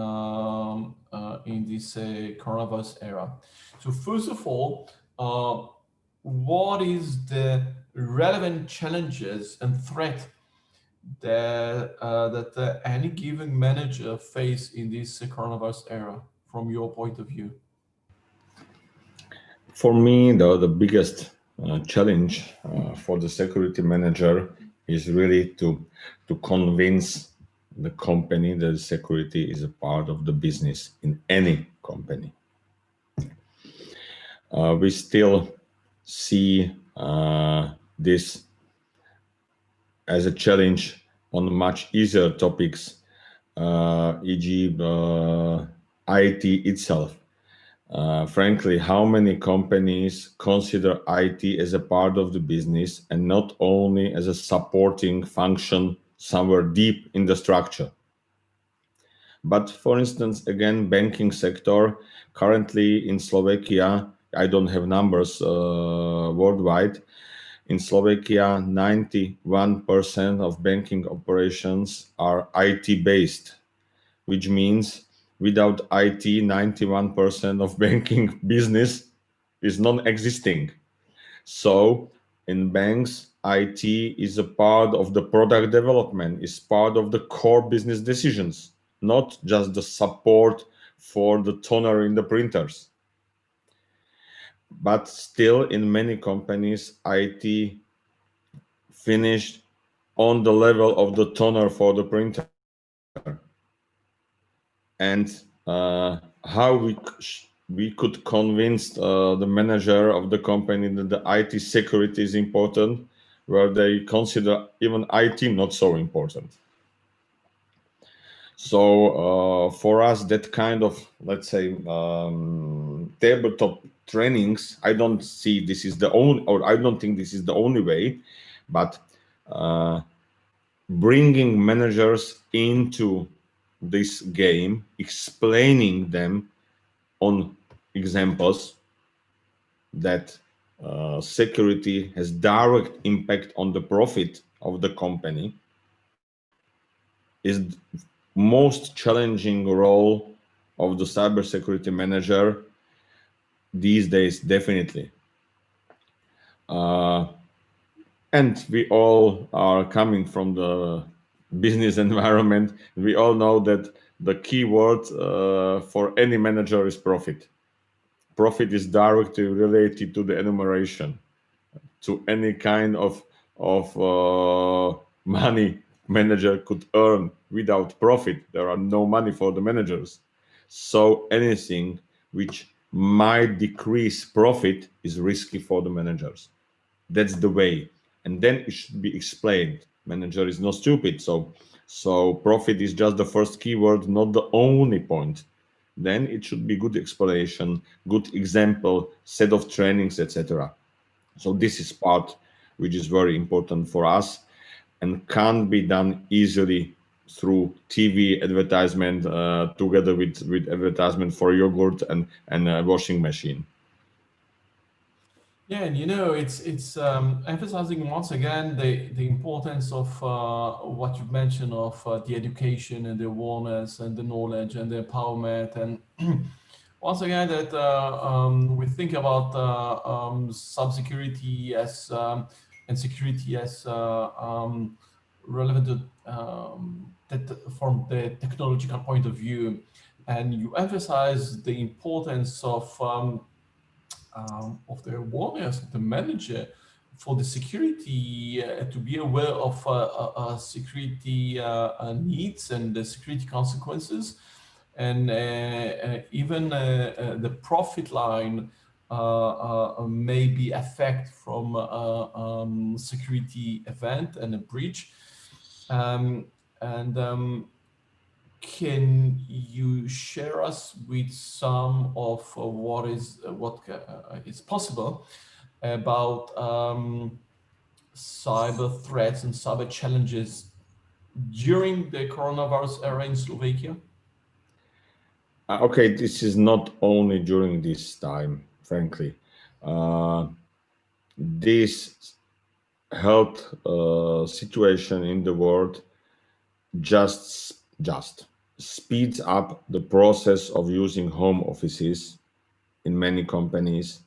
S2: coronavirus era. So first of all, what is the relevant challenges and threat that any given manager face in this coronavirus era, from your point of view?
S1: For me, the biggest challenge for the security manager is really to convince the company that security is a part of the business in any company. We still see this as a challenge on much easier topics, e.g. IT itself. Frankly, how many companies consider IT as a part of the business and not only as a supporting function somewhere deep in the structure? But for instance, again, banking sector, currently in Slovakia, I don't have numbers worldwide. In Slovakia, 91% of banking operations are IT-based, which means without IT, 91% of banking business is non-existing. So in banks, IT is a part of the product development, is part of the core business decisions, not just the support for the toner in the printers. But still, in many companies, IT finished on the level of the toner for the printer. And how we could convince the manager of the company that the IT security is important, where they consider even IT not so important. So for us, that kind of, let's say, tabletop trainings, I don't see this is the only, or I don't think this is the only way, but bringing managers into this game, explaining them on examples that security has direct impact on the profit of the company, is most challenging role of the cybersecurity manager these days, definitely. And we all are coming from the business environment. We all know that the key word for any manager is profit. Profit is directly related to the enumeration, to any kind of money manager could earn. Without profit, there are no money for the managers. So anything which might decrease profit is risky for the managers. That's the way. And then it should be explained. Manager is not stupid, so profit is just the first keyword, not the only point. Then it should be good explanation, good example, set of trainings, etc. So this is part which is very important for us and can't be done easily through TV advertisement together with advertisement for yogurt and a washing machine.
S2: Yeah, and it's emphasizing once again the importance of what you mentioned of the education and the awareness and the knowledge and the empowerment, and once again that we think about cybersecurity as and security as relevant to that from the technological point of view, and you emphasize the importance of the awareness of the manager for the security, to be aware of security needs and the security consequences, and even the profit line may be affected from security event and a breach. And Can you share us with some of what is possible about cyber threats and cyber challenges during the coronavirus era in Slovakia?
S1: Okay, this is not only during this time, frankly. This health situation in the world just speeds up the process of using home offices in many companies.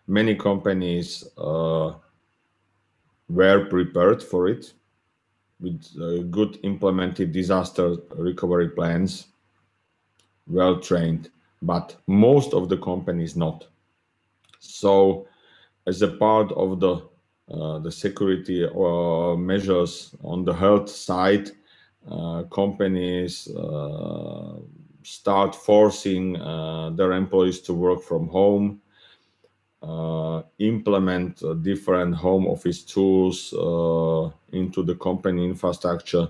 S1: Many companies were prepared for it with good implemented disaster recovery plans, well trained, but most of the companies not. So, as a part of the security measures on the health side, companies start forcing their employees to work from home, implement different home office tools into the company infrastructure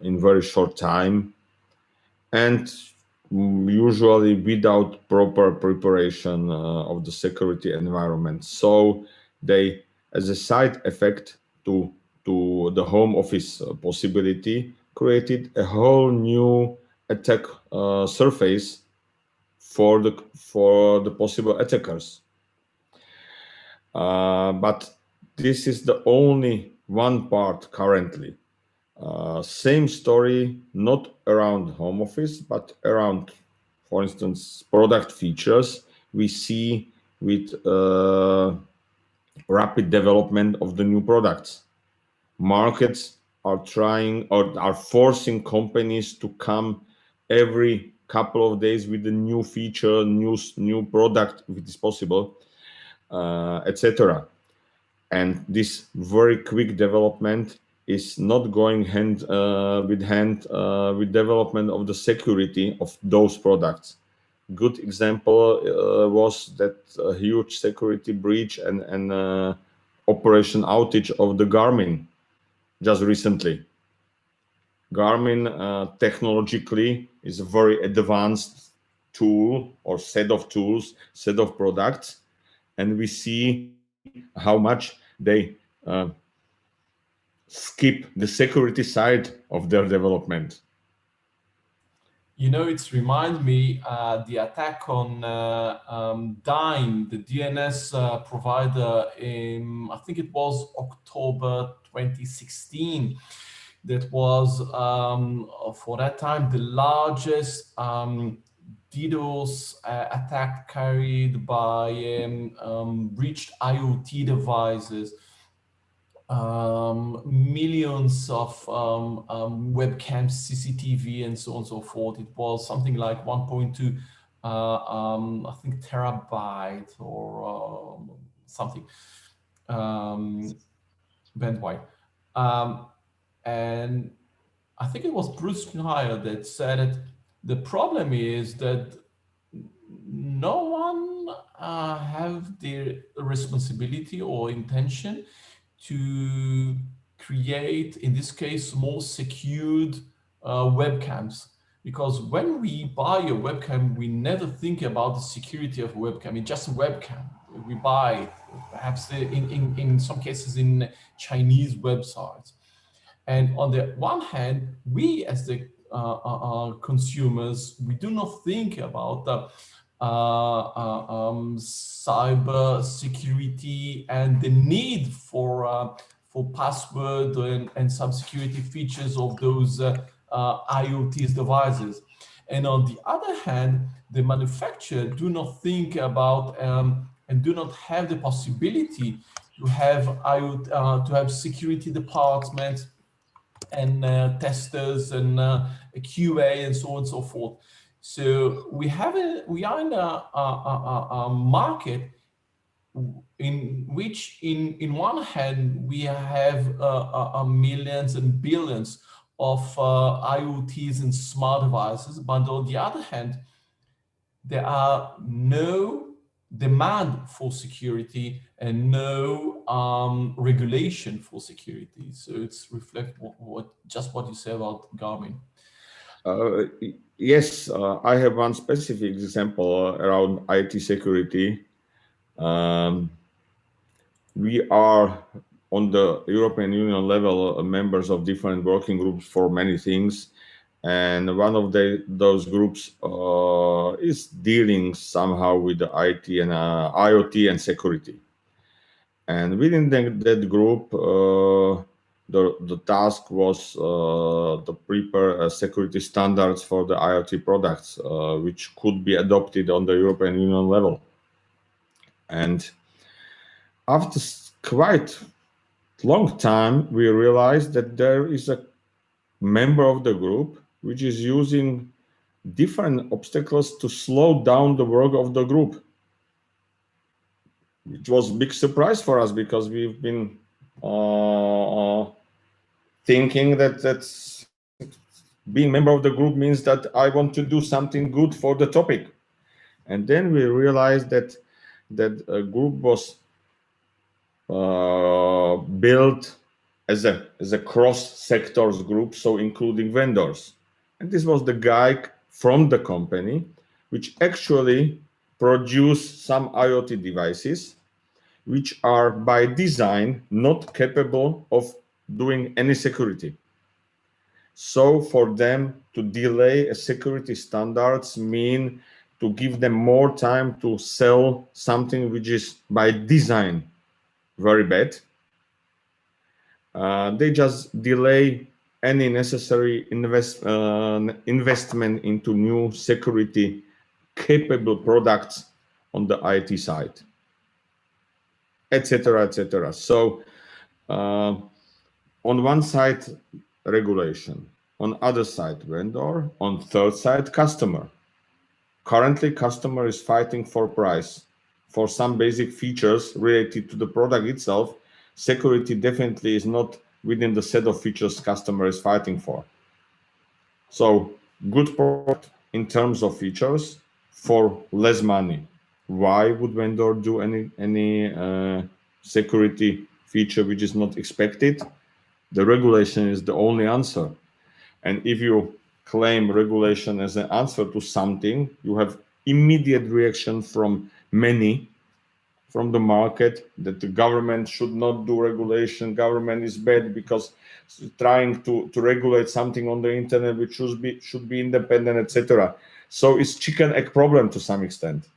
S1: in very short time, and usually without proper preparation of the security environment. So they, as a side effect to the home office possibility, created a whole new attack surface for the possible attackers. But this is the only one part currently. Same story, not around home office, but around, for instance, product features. We see with rapid development of the new products. Markets are trying or are forcing companies to come every couple of days with a new feature, new product, if it is possible, etc. And this very quick development is not going hand with hand with development of the security of those products. Good example was that huge security breach and operation outage of the Garmin just recently. Garmin technologically is a very advanced tool or set of tools, set of products, and we see how much they skip the security side of their development.
S2: You know, it reminds me the attack on Dyn, the DNS provider in, I think it was October 2016. That was, for that time, the largest DDoS attack carried by breached IoT devices. Millions of webcams, CCTV, and so on and so forth. It was something like 1.2, I think, terabyte or something bandwidth. And I think it was Bruce Schneier that said that the problem is that no one have the responsibility or intention to create, in this case, more secured webcams. Because when we buy a webcam, we never think about the security of a webcam. It's just a webcam. We buy it, perhaps in some cases in Chinese websites. And on the one hand, we as the consumers, we do not think about the cyber security and the need for password and some security features of those IoT devices. And on the other hand, the manufacturer do not think about and do not have the possibility to have to have security departments and testers and QA and so on and so forth. So we are in a market in which, in one hand, we have millions and billions of IoTs and smart devices, but on the other hand, there are no demand for security and no regulation for security. So it's reflect just what you said about Garmin.
S1: Yes, I have one specific example around IT security. We are on the European Union level members of different working groups for many things. And one of those groups is dealing somehow with the IT and IoT and security. And within that group, the task was to prepare security standards for the IoT products, which could be adopted on the European Union level. And after quite long time, we realized that there is a member of the group which is using different obstacles to slow down the work of the group. It was a big surprise for us because we've been thinking that being member of the group means that I want to do something good for the topic. And then we realized that a group was built as a cross sectors group, so including vendors. And this was the guy from the company which actually produce some IoT devices which are by design not capable of doing any security. So for them to delay security standards mean to give them more time to sell something which is by design very bad. They just delay any necessary investment into new security capable products on the IT side, etc., etc. So on one side, regulation, on other side, vendor, on third side, customer. Currently, customer is fighting for price. For some basic features related to the product itself, security definitely is not within the set of features customer is fighting for. So good product in terms of features for less money. Why would vendor do any security feature which is not expected? The regulation is the only answer. And if you claim regulation as an answer to something, you have immediate reaction from many from the market, that the government should not do regulation, government is bad because trying to regulate something on the internet which should be independent, etc. So it's chicken egg problem to some extent.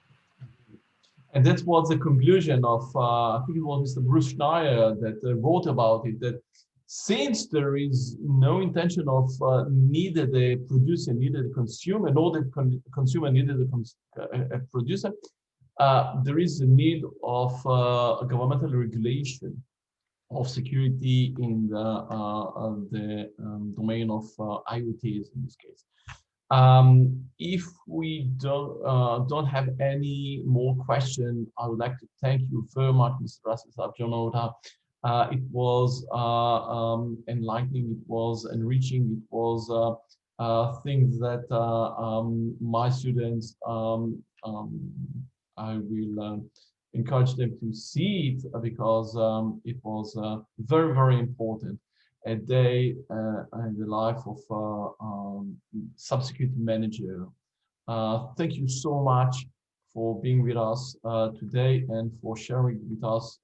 S2: And that was the conclusion of, I think it was Mr. Bruce Schneier that wrote about it, that since there is no intention of neither the producer, neither the consumer, nor the consumer, neither the producer, there is a need of a governmental regulation of security in the domain of IoTs in this case. If we don't have any more questions, I would like to thank you very much, Mr. Rastislav Janota. It was enlightening, it was enriching, it was things that my students, I will encourage them to see it because it was very, very important. A day in the life of cybersecurity manager. Thank you so much for being with us today and for sharing with us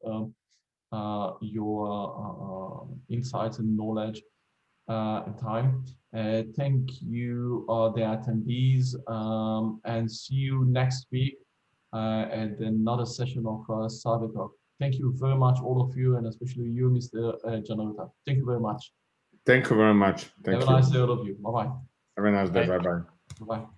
S2: your insights and knowledge and time. Thank you, the attendees, and see you next week at another session of Cyber Talk. Thank you very much, all of you, and especially you, Mr. Janota. Thank you very much.
S1: Thank you very much.
S2: Have a nice day, all of you. Bye-bye.
S1: Have a nice day. Bye-bye.
S2: Bye-bye.